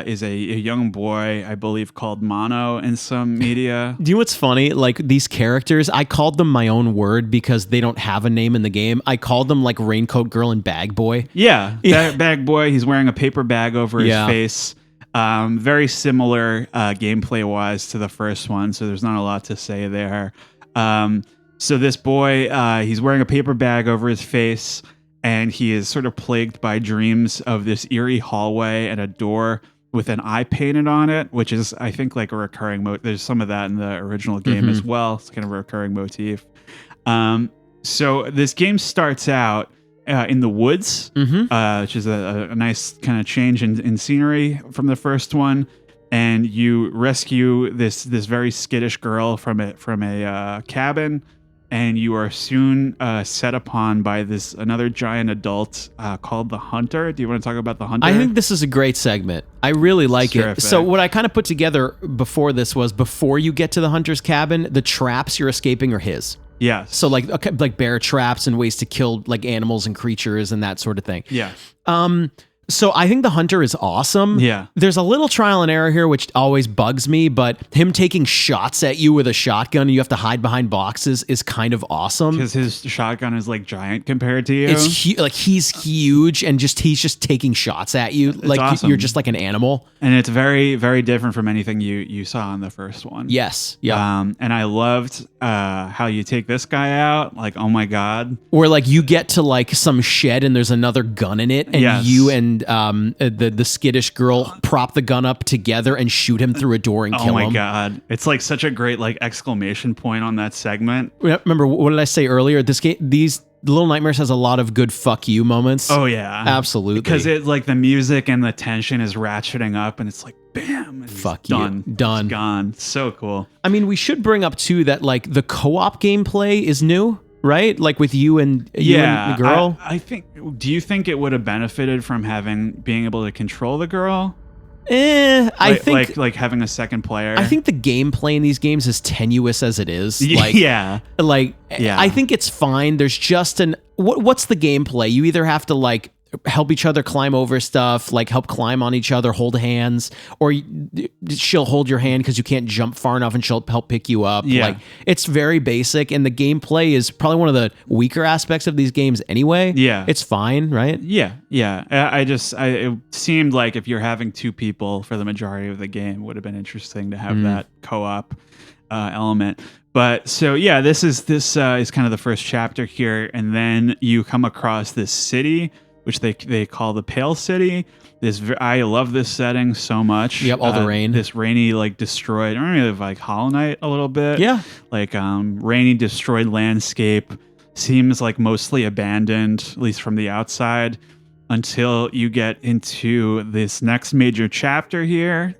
is a young boy, I believe, called Mono in some media. Do you know what's funny? Like these characters, I called them my own word because they don't have a name in the game. I called them like Raincoat Girl and Bag Boy. Yeah, Bag Boy. He's wearing a paper bag over his face. Very similar gameplay wise to the first one, so there's not a lot to say there. So this boy, he's wearing a paper bag over his face, and he is sort of plagued by dreams of this eerie hallway and a door with an eye painted on it, which is, I think, like a recurring motif. There's some of that in the original game as well. It's kind of a recurring motif. So this game starts out in the woods, which is a nice kind of change in scenery from the first one. And you rescue this very skittish girl from a cabin, and you are soon set upon by another giant adult called the Hunter. Do you want to talk about the Hunter? I think this is a great segment. I really like it. So what I kind of put together before this was, before you get to the Hunter's cabin, the traps you're escaping are his. Yes. So like bear traps and ways to kill like animals and creatures and that sort of thing. Yeah. So I think the Hunter is awesome. Yeah. There's a little trial and error here, which always bugs me, but him taking shots at you with a shotgun and you have to hide behind boxes is kind of awesome. Because his shotgun is like giant compared to you. It's he's huge and he's just taking shots at you. Like awesome. You're just like an animal. And it's very, very different from anything you saw in the first one. Yes. Yeah. And I loved how you take this guy out. Like, oh my God. Where like you get to like some shed and there's another gun in it, and you and the skittish girl prop the gun up together and shoot him through a door and kill him. Oh my God. It's like such a great like exclamation point on that segment. Remember, what did I say earlier? These Little Nightmares has a lot of good fuck you moments. Oh yeah. Absolutely. Because it like the music and the tension is ratcheting up and it's like bam. And fuck done. you. Done. It's gone. So cool. I mean, we should bring up too that like the co-op gameplay is new. Right? Like with you and the girl? I think, do you think it would have benefited from being able to control the girl? I think like having a second player. I think the gameplay in these games is tenuous as it is. I think it's fine. There's just what's the gameplay? You either have to like help each other climb over stuff, like help climb on each other, hold hands, or she'll hold your hand because you can't jump far enough and she'll help pick you up. Yeah. Like it's very basic, and the gameplay is probably one of the weaker aspects of these games anyway. Yeah. It's fine, right? Yeah. It seemed like if you're having two people for the majority of the game, it would have been interesting to have that co-op element. But so yeah, this is kind of the first chapter here, and then you come across this city, which they call the Pale City. I love this setting so much. Yep, all the rain. This rainy, like destroyed, I remember like Hollow Knight a little bit. Yeah. Like rainy, destroyed landscape. Seems like mostly abandoned, at least from the outside, until you get into this next major chapter here,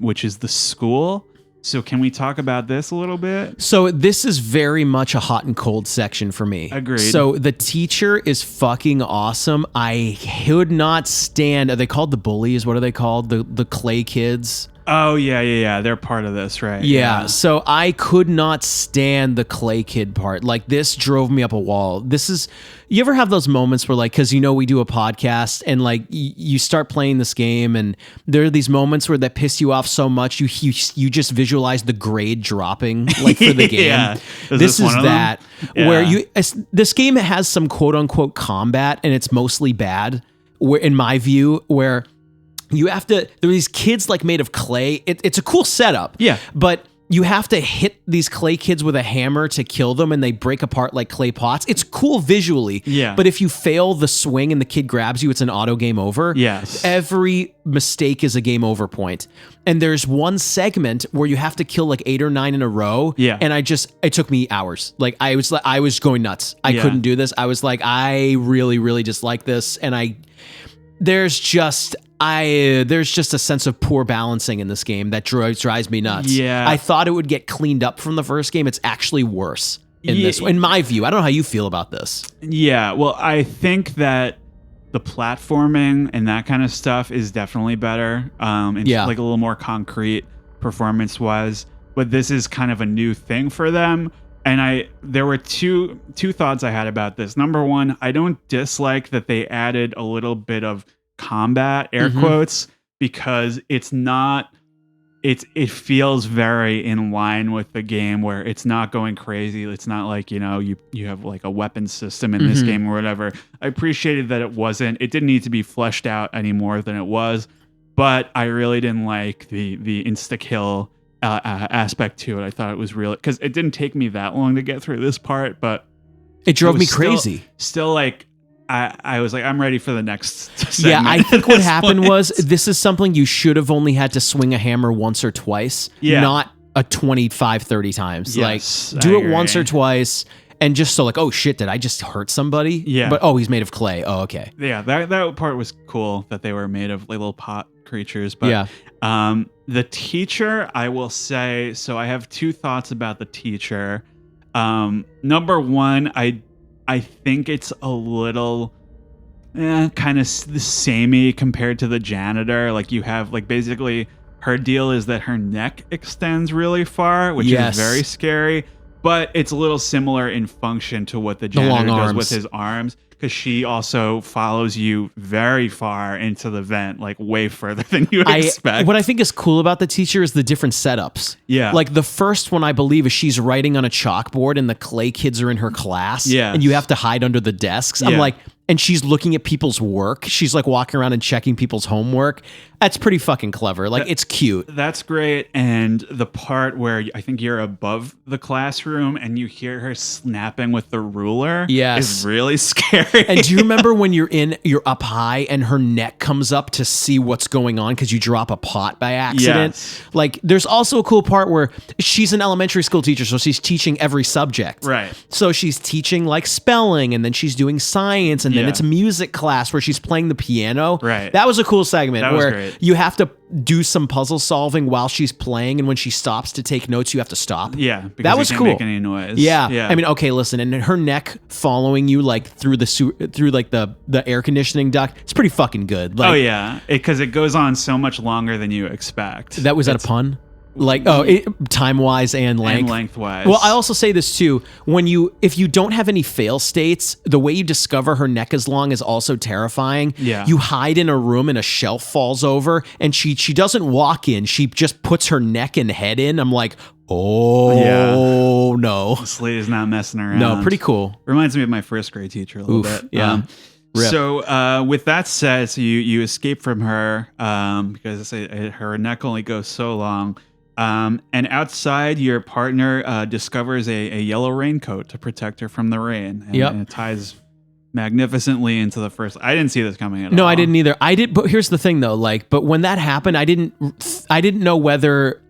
which is the school. So can we talk about this a little bit? So this is very much a hot and cold section for me. Agreed. So the teacher is fucking awesome. I could not stand, are they called the bullies? What are they called? The clay kids? Oh, yeah. They're part of this, right? Yeah. So I could not stand the clay kid part. Like this drove me up a wall. You ever have those moments where like, cause we do a podcast and like you start playing this game and there are these moments where that piss you off so much, you just visualize the grade dropping like for the game. Yeah. This is that where Yeah. this game has some quote unquote combat and it's mostly bad where in my view, where you have to, there are these kids like made of clay. It's a cool setup. Yeah. But you have to hit these clay kids with a hammer to kill them and they break apart like clay pots. It's cool visually. Yeah. But if you fail the swing and the kid grabs you, it's an auto game over. Yes. Every mistake is a game over point. And there's one segment where you have to kill like 8 or 9 in a row. Yeah. And it took me hours. Like I was going nuts. I couldn't do this. I was like, I really, really dislike this. And there's just a sense of poor balancing in this game that drives me nuts. Yeah. I thought it would get cleaned up from the first game. It's actually worse in this, in my view. I don't know how you feel about this. Yeah. Well, I think that the platforming and that kind of stuff is definitely better. Like a little more concrete performance wise, but this is kind of a new thing for them. And there were two thoughts I had about this. Number one, I don't dislike that they added a little bit of combat, air quotes, because it's not, it feels very in line with the game where it's not going crazy. It's not like, you have like a weapon system in this game or whatever. I appreciated that it didn't need to be fleshed out any more than it was. but I really didn't like the insta kill aspect to it. I thought it was really, because it didn't take me that long to get through this part, but it drove me still crazy. Still like, I was like, I'm ready for the next segment. Yeah, I think what happened point. was this is something you should have only had to swing a hammer once or twice, not a 25, 30 times. Yes, like, do it once or twice, and just so like, oh shit, did I just hurt somebody? Yeah. But oh, he's made of clay. Oh, okay. Yeah, that part was cool that they were made of like little pot creatures. But yeah. The teacher, I will say, so I have two thoughts about the teacher. Number one, I think it's a little kind of samey compared to the janitor. Like, you have like basically her deal is that her neck extends really far, which is very scary, but it's a little similar in function to what the janitor does with his arms, because she also follows you very far into the vent, like way further than you expect. What I think is cool about the teacher is the different setups. Yeah. Like the first one, I believe, is she's writing on a chalkboard and the clay kids are in her class. Yeah. And you have to hide under the desks. I'm like, and she's looking at people's work. She's like walking around and checking people's homework. That's pretty fucking clever. Like, it's cute. That's great. And the part where I think you're above the classroom and you hear her snapping with the ruler is really scary. And do you remember when you're up high and her neck comes up to see what's going on because you drop a pot by accident? Yes. Like, there's also a cool part where she's an elementary school teacher, so she's teaching every subject. Right. So she's teaching like spelling, and then she's doing science, and then it's music class where she's playing the piano. Right. That was a cool segment where great. You have to do some puzzle solving while she's playing, and when she stops to take notes, you have to stop. Yeah, because that was you cool. can't make any noise. Yeah. I mean, okay, listen, and her neck following you like through like the air conditioning duct. It's pretty fucking good. Like, oh yeah, because it goes on so much longer than you expect. That was that a pun? Like, time wise and length. And lengthwise. Well, I also say this too. If you don't have any fail states, the way you discover her neck is long is also terrifying. Yeah. You hide in a room and a shelf falls over, and she doesn't walk in. She just puts her neck and head in. I'm like, no. This lady's not messing around. No, pretty cool. Reminds me of my first grade teacher a little bit. Yeah. So with that said, so you escape from her because her neck only goes so long. And outside, your partner discovers a yellow raincoat to protect her from the rain. And it ties magnificently into the first. I didn't see this coming at all. No, I didn't either. But here's the thing though, but when that happened, I didn't know whether,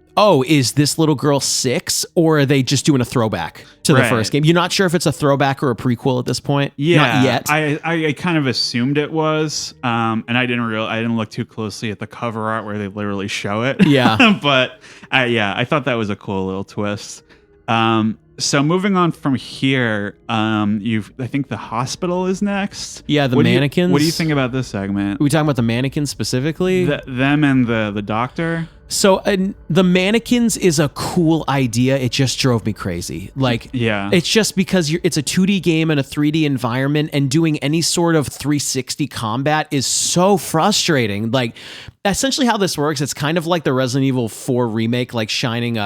is this little girl 6 or are they just doing a throwback to the first game? You're not sure if it's a throwback or a prequel at this point? Yeah. Not yet. I kind of assumed it was, and I didn't look too closely at the cover art where they literally show it. Yeah. But I thought that was a cool little twist. So moving on from here, I think the hospital is next. Yeah, the mannequins. What do you think about this segment? Are we talking about the mannequins specifically? Them and the doctor? So the mannequins is a cool idea. It just drove me crazy. It's just because it's a 2D game in a 3D environment, and doing any sort of 360 combat is so frustrating. Like, essentially how this works, it's kind of like the Resident Evil 4 remake, like shining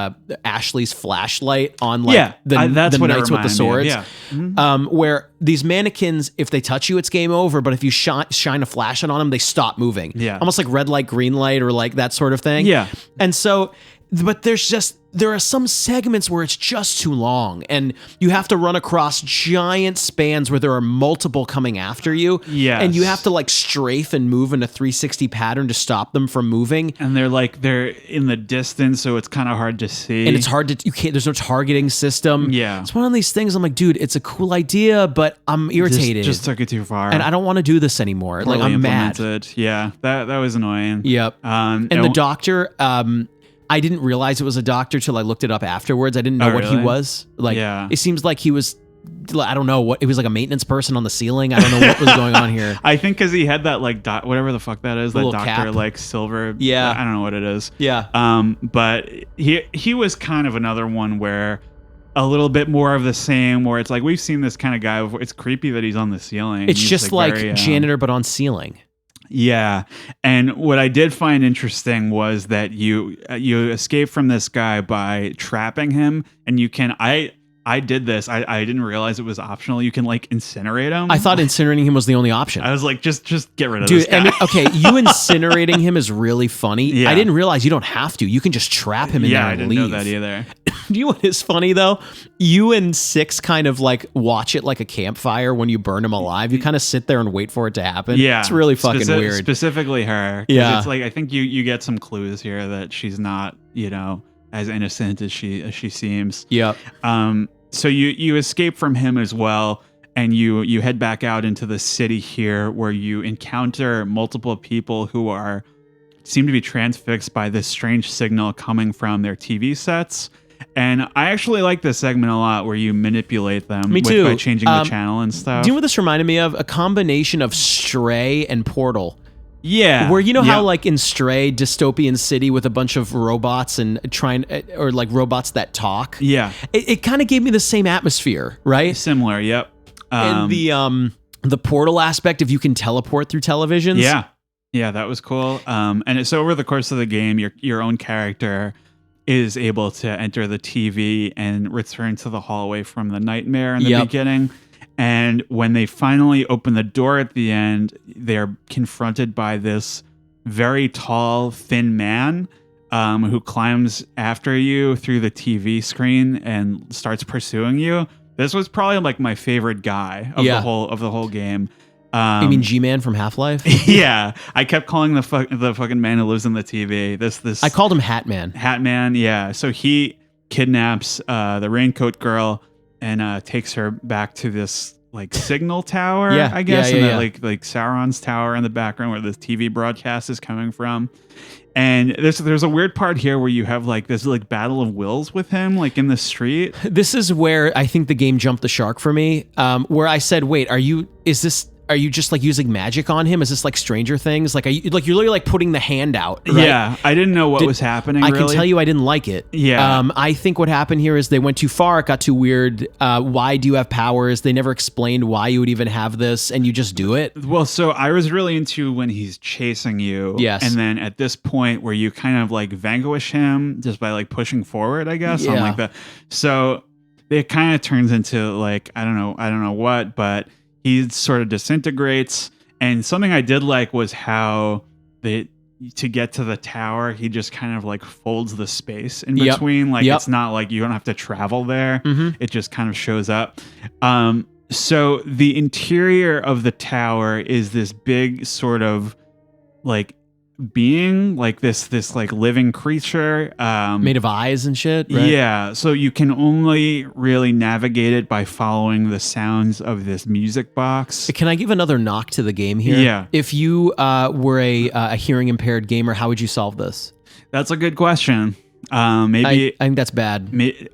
Ashley's flashlight on the knights with the swords. Yeah. Mm-hmm. Where these mannequins, if they touch you, it's game over. But if you shine a flashlight on them, they stop moving. Yeah. Almost like red light, green light, or like that sort of thing. Yeah. And so, but there are some segments where it's just too long, and you have to run across giant spans where there are multiple coming after you. Yes. And you have to like strafe and move in a 360 pattern to stop them from moving. And they're in the distance, so it's kind of hard to see. And it's hard there's no targeting system. Yeah. It's one of these things I'm like, dude, it's a cool idea, but I'm irritated. Just took it too far. And I don't want to do this anymore. Poorly I'm mad. Yeah, that was annoying. Yep. And the doctor, I didn't realize it was a doctor till I looked it up afterwards. I didn't know what he was. It seems like he was, I don't know what, it was like a maintenance person on the ceiling. I don't know what was going on here. I think because he had that whatever the fuck that is, that doctor cap. like silver. Yeah. I don't know what it is. Yeah. But he was kind of another one where a little bit more of the same, where it's like, we've seen this kind of guy before. It's creepy that he's on the ceiling. It's just like very, janitor, but on ceiling. Yeah. And what I did find interesting was that you escape from this guy by trapping him, and you can, I I did this. I didn't realize it was optional. You can like incinerate him. I thought incinerating him was the only option. I was like, just get rid of Dude, this guy. I mean, okay, you incinerating him is really funny. Yeah. I didn't realize you don't have to. You can just trap him in there I and didn't leave. know that either. You know what is funny though? You and Six kind of like watch it like a campfire when you burn him alive. You kind of sit there and wait for it to happen. Yeah, it's really fucking weird. Specifically her. 'Cause Yeah. it's like I think you get some clues here that she's not, you know, as innocent as she seems. Yep. So you escape from him as well, and you head back out into the city here, where you encounter multiple people who seem to be transfixed by this strange signal coming from their TV sets. And I actually like this segment a lot, where you manipulate them Me too. by changing the channel and stuff. Do you know what this reminded me of? A combination of Stray and Portal. Yeah. Where you know how Yep. like in Stray, dystopian city with a bunch of robots and or like robots that talk. Yeah. It kind of gave me the same atmosphere, right? Similar. Yep. And the Portal aspect, if you can teleport through televisions. Yeah, that was cool. And it's over the course of the game, your own character is able to enter the TV and return to the hallway from the nightmare in the beginning. And when they finally open the door at the end, they're confronted by this very tall, thin man who climbs after you through the TV screen and starts pursuing you. This was probably like my favorite guy of the whole game. You mean G-Man from Half-Life? Yeah, I kept calling the fucking man who lives in the TV. This I called him Hat Man. Hat Man, yeah. So he kidnaps the raincoat girl and takes her back to this like signal tower, I guess, and like Sauron's tower in the background where the TV broadcast is coming from. And there's a weird part here where you have like this like battle of wills with him like in the street. This is where I think the game jumped the shark for me. Where I said, "Wait, are you just like using magic on him? Is this like Stranger Things? Like, you're literally like putting the hand out?" Right? Yeah, I didn't know what was happening. I can tell you, I didn't like it. Yeah. I think what happened here is they went too far. It got too weird. Why do you have powers? They never explained why you would even have this, and you just do it. Well, so I was really into when he's chasing you. Yes. And then at this point where you kind of like vanquish him just by like pushing forward, I guess. Yeah. On like the, so it kind of turns into like, I don't know what, but he sort of disintegrates. And something I did like was how to get to the tower, he just kind of like folds the space in between. Like it's not like you don't have to travel there. Mm-hmm. It just kind of shows up. So the interior of the tower is this big sort of like being, like this like living creature Made of eyes and shit, right? Yeah, so you can only really navigate it by following the sounds of this music box. Can I give another knock to the game here? Yeah. If you were a hearing impaired gamer, how would you solve this? That's a good question. Maybe I think that's bad.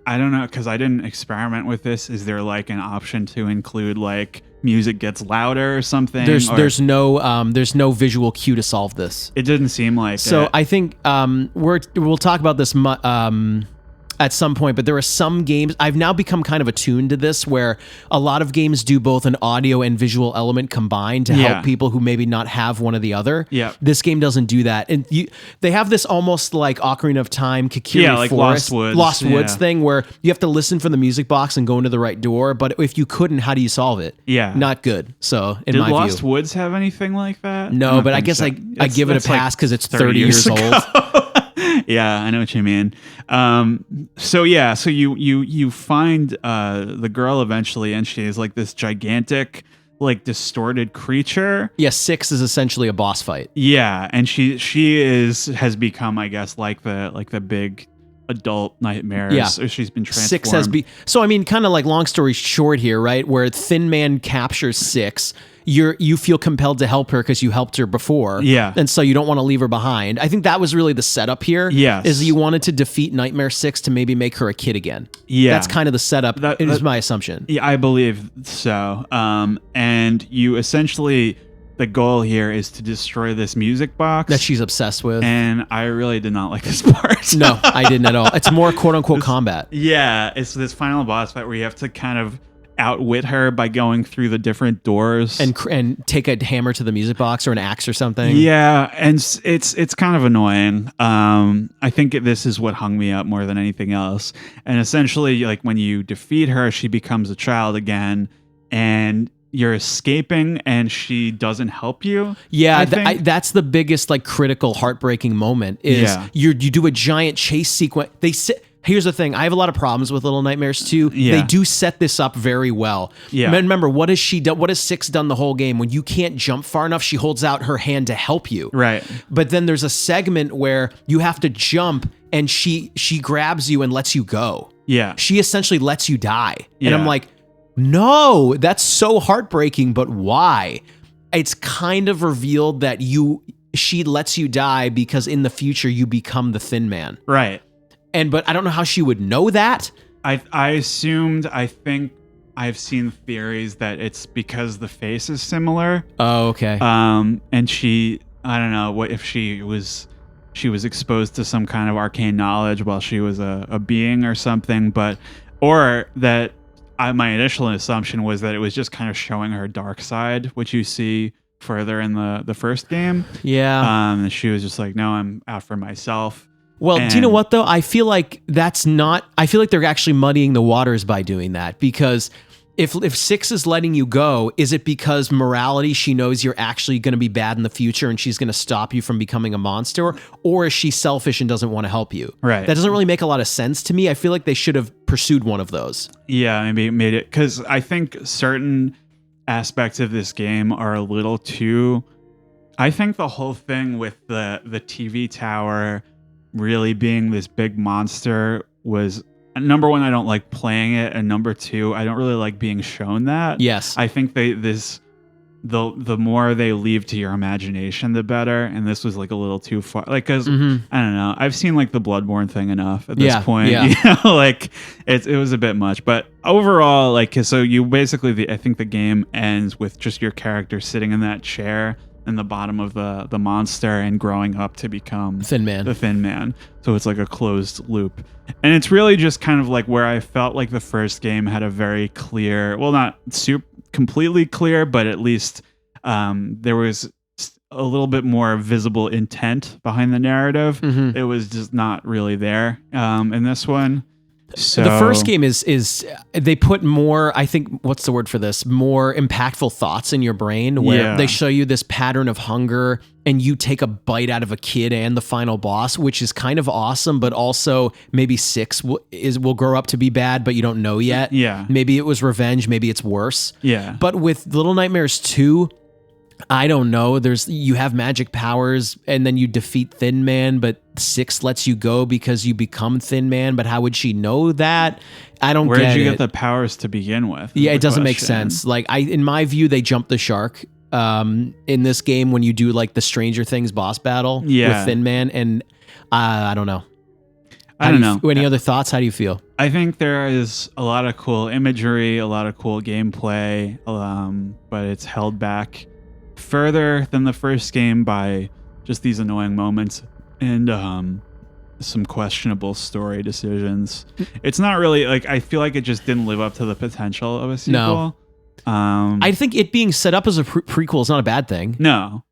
I don't know, because I didn't experiment with this. Is there like an option to include like music gets louder or something? There's no visual cue to solve this. It didn't seem like So it. I think we'll talk about this at some point, but there are some games I've now become kind of attuned to this, where a lot of games do both an audio and visual element combined to help people who maybe not have one or the other. Yeah. This game doesn't do that, and they have this almost like Ocarina of Time, Kakiri like Forest, Lost Woods thing, where you have to listen for the music box and go into the right door. But if you couldn't, how do you solve it? Yeah. Not good. So in Did my Lost view, Woods have anything like that? no. But I think guess so. I give it a pass because it's 30 years old. Yeah, I know what you mean. So you find the girl eventually, and she is like this gigantic, like distorted creature. Yeah, 6 is essentially a boss fight. Yeah, and she has become, I guess, like the big adult nightmares. Yeah. So she's been transformed. 6 has so I mean, kind of like long story short here, right? Where Thin Man captures 6, you feel compelled to help her because you helped her before. Yeah. And so you don't want to leave her behind. I think that was really the setup here. Yes. Is you wanted to defeat Nightmare 6 to maybe make her a kid again. Yeah. That's kind of the setup. It is my assumption. Yeah, I believe so. And you essentially, the goal here is to destroy this music box That she's obsessed with. And I really did not like this part. No, I didn't at all. It's more quote unquote combat. Yeah, it's this final boss fight where you have to kind of outwit her by going through the different doors and take a hammer to the music box or an axe or something. Yeah, and it's kind of annoying. I think this is what hung me up more than anything else. And essentially, like when you defeat her, she becomes a child again, and you're escaping, and she doesn't help you. Yeah, that's the biggest like critical, heartbreaking moment. Is you do a giant chase sequence. Here's the thing. I have a lot of problems with Little Nightmares 2. Yeah. They do set this up very well. Yeah. Remember, what has she done? What has Six done the whole game? When you can't jump far enough, she holds out her hand to help you. Right. But then there's a segment where you have to jump, and she grabs you and lets you go. Yeah. She essentially lets you die. Yeah. And I'm like, no, that's so heartbreaking, but why? It's kind of revealed that she lets you die because in the future you become the Thin Man. Right. But I don't know how she would know that. I think I've seen theories that it's because the face is similar. Oh, okay. And I don't know what if she was exposed to some kind of arcane knowledge while she was a being or something, or that my initial assumption was that it was just kind of showing her dark side, which you see further in the first game. Yeah. And she was just like, no, I'm out for myself. Well, do you know what though? I feel like they're actually muddying the waters by doing that, because if Six is letting you go, is it because morality, she knows you're actually going to be bad in the future and she's going to stop you from becoming a monster, or is she selfish and doesn't want to help you? Right. That doesn't really make a lot of sense to me. I feel like they should have pursued one of those. Yeah, maybe it made it, because I think certain aspects of this game are a little too. I think the whole thing with the TV tower really being this big monster was, number one, I don't like playing it, and number two, I don't really like being shown that. Yes. I think the more they leave to your imagination, the better. And this was like a little too far, like, because I don't know, I've seen like the Bloodborne thing enough at this point. Yeah. You know, like it was a bit much. But overall, like, so you basically, I think the game ends with just your character sitting in that chair in the bottom of the monster and growing up to become the Thin Man. So it's like a closed loop. And it's really just kind of like where I felt like the first game had a very clear, well, not completely clear, but at least there was a little bit more visible intent behind the narrative. Mm-hmm. It was just not really there in this one. So the first game is they put more, I think, what's the word for this? More impactful thoughts in your brain, where they show you this pattern of hunger and you take a bite out of a kid and the final boss, which is kind of awesome, but also maybe Six will grow up to be bad, but you don't know yet. Yeah. Maybe it was revenge, maybe it's worse. Yeah. But with Little Nightmares 2, I don't know. You have magic powers and then you defeat Thin Man, but Six lets you go because you become Thin Man. But how would she know that? I don't get it. Where did you get the powers to begin with? Yeah, it doesn't make sense. Like in my view, they jumped the shark in this game when you do like the Stranger Things boss battle with Thin Man. And I don't know. I don't know. Any other thoughts? How do you feel? I think there is a lot of cool imagery, a lot of cool gameplay, but it's held back further than the first game by just these annoying moments and some questionable story decisions. It's not really like, I feel like it just didn't live up to the potential of a sequel. No. I think it being set up as a prequel is not a bad thing. No.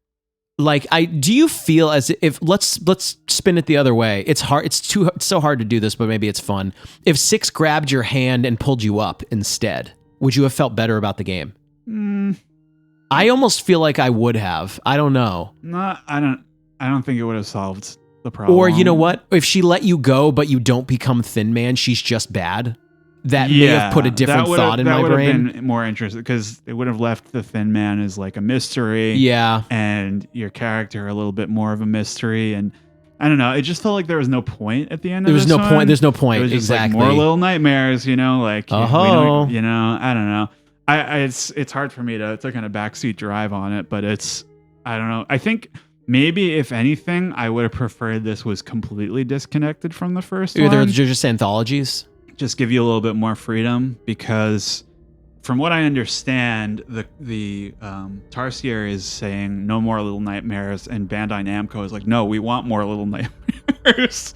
Like, do you feel as if let's spin it the other way? It's hard. It's so hard to do this, but maybe it's fun. If Six grabbed your hand and pulled you up instead, would you have felt better about the game? I almost feel like I would have. I don't know. No, I don't think it would have solved the problem. Or you know what? If she let you go, but you don't become Thin Man, she's just bad. That may have put a different thought in my brain. That would have been more interesting, because it would have left the Thin Man as like a mystery. Yeah. And your character a little bit more of a mystery. And I don't know. It just felt like there was no point at the end of this one. There's no point. It was just exactly. like more Little Nightmares, you know, like, I don't know. It's hard for me to kind of backseat drive on it, but I don't know. I think maybe if anything, I would have preferred this was completely disconnected from the first one. They're just anthologies. Just give you a little bit more freedom, because from what I understand, the Tarsier is saying no more Little Nightmares, and Bandai Namco is like, no, we want more Little Nightmares.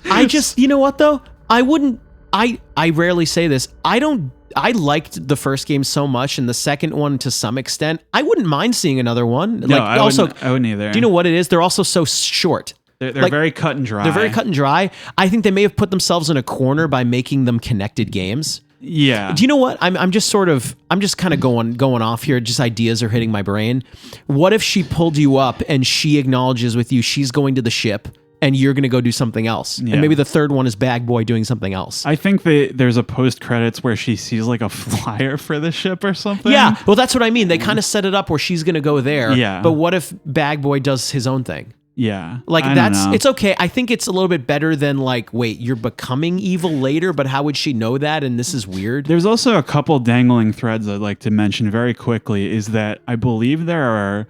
You know what though? I wouldn't I rarely say this. I liked the first game so much, and the second one to some extent. I wouldn't mind seeing another one. No, I wouldn't either. Do you know what it is? They're also so short. They're very cut and dry. They're very cut and dry. I think they may have put themselves in a corner by making them connected games. Yeah. Do you know what? I'm just kind of going off here. Just ideas are hitting my brain. What if she pulled you up and she acknowledges with you she's going to the ship and you're going to go do something else? Yeah. And maybe the third one is Bag Boy doing something else. I think there's a post credits where she sees like a flyer for the ship or something. Yeah. Well, that's what I mean. They kind of set it up where she's going to go there. Yeah. But what if Bag Boy does his own thing? Yeah. Like I don't know. it's okay. I think it's a little bit better than like, wait, you're becoming evil later, but how would she know that? And this is weird. There's also a couple dangling threads I'd like to mention very quickly is that I believe there are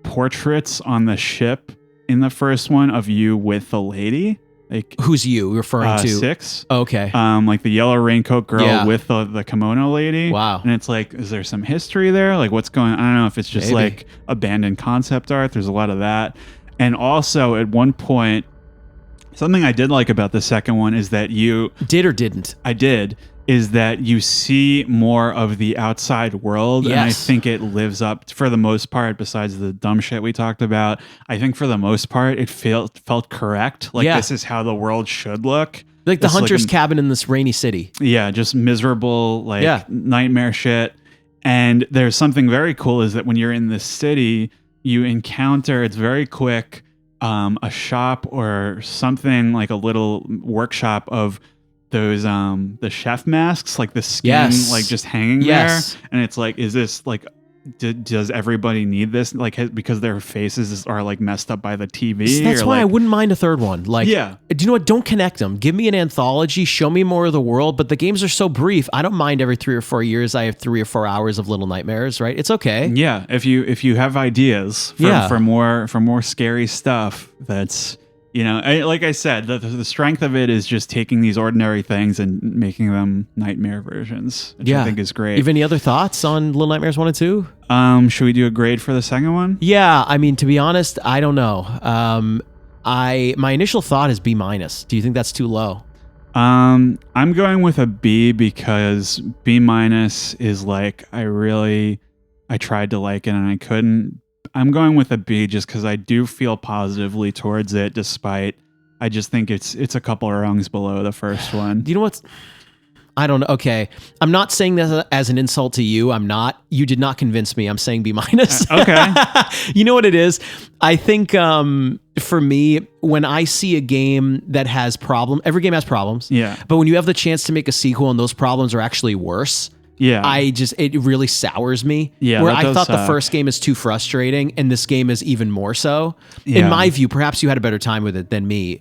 portraits on the ship in the first one of you with the lady. Like who's you referring to? 6. Okay. Like the yellow raincoat girl with the kimono lady. Wow. And it's like, is there some history there? Like what's going on? I don't know if it's just Maybe. like abandoned concept art. There's a lot of that. And also at one point, something I did like about the second one is that you did or didn't. I did. Is that you see more of the outside world. Yes. And I think it lives up for the most part, besides the dumb shit we talked about. I think for the most part, it felt correct. Like this is how the world should look. Like the hunter's cabin in this rainy city. Yeah, just miserable, nightmare shit. And there's something very cool is that when you're in this city, you encounter, it's very quick, a shop or something like a little workshop of those the chef masks, like the skin like just hanging there, and it's like, is this like does everybody need this, like because their faces are like messed up by the TV? So that's why I wouldn't mind a third one. Like, do you know what? Don't connect them. Give me an anthology. Show me more of the world. But the games are so brief. I don't mind every 3 or 4 years. I have 3 or 4 hours of Little Nightmares. Right? It's okay. Yeah. If you have ideas for more scary stuff, that's. You know, like I said, the strength of it is just taking these ordinary things and making them nightmare versions, which I think is great. You have any other thoughts on Little Nightmares 1 and 2? Should we do a grade for the second one? Yeah, I mean, to be honest, I don't know. My initial thought is B-. Do you think that's too low? I'm going with a B because B- is like I tried to like it and I couldn't. I'm going with a B just because I do feel positively towards it, despite I just think it's a couple rungs below the first one. Do you know what's... I don't know. Okay. I'm not saying this as an insult to you. I'm not. You did not convince me. I'm saying B-. Okay. You know what it is? I think for me, when I see a game that has every game has problems. Yeah. But when you have the chance to make a sequel and those problems are actually worse... Yeah, it really sours me. Yeah, where I thought the first game is too frustrating, and this game is even more so. Yeah. In my view, perhaps you had a better time with it than me.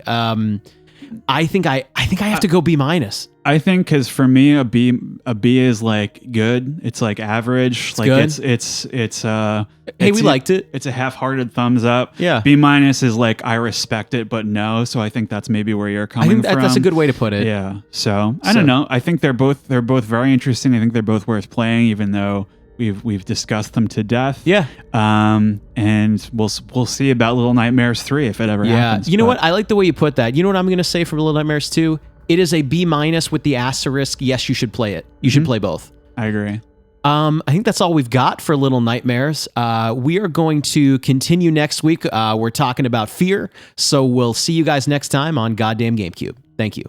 I think I have to go B-. I think because for me a B is like good. It's like average. It's like good. it's we liked it. It's a half-hearted thumbs up. Yeah. B- is like I respect it, but no. So I think that's maybe where you're coming from. That's a good way to put it. Yeah. So I don't know. I think they're both very interesting. I think they're both worth playing, even though we've discussed them to death. Yeah. And we'll see about Little Nightmares 3 if it ever happens. You know what? I like the way you put that. You know what I'm going to say for Little Nightmares 2? It is a B- with the asterisk. Yes, you should play it. You should play both. I agree. I think that's all we've got for Little Nightmares. We are going to continue next week. We're talking about fear. So we'll see you guys next time on Goddamn GameCube. Thank you.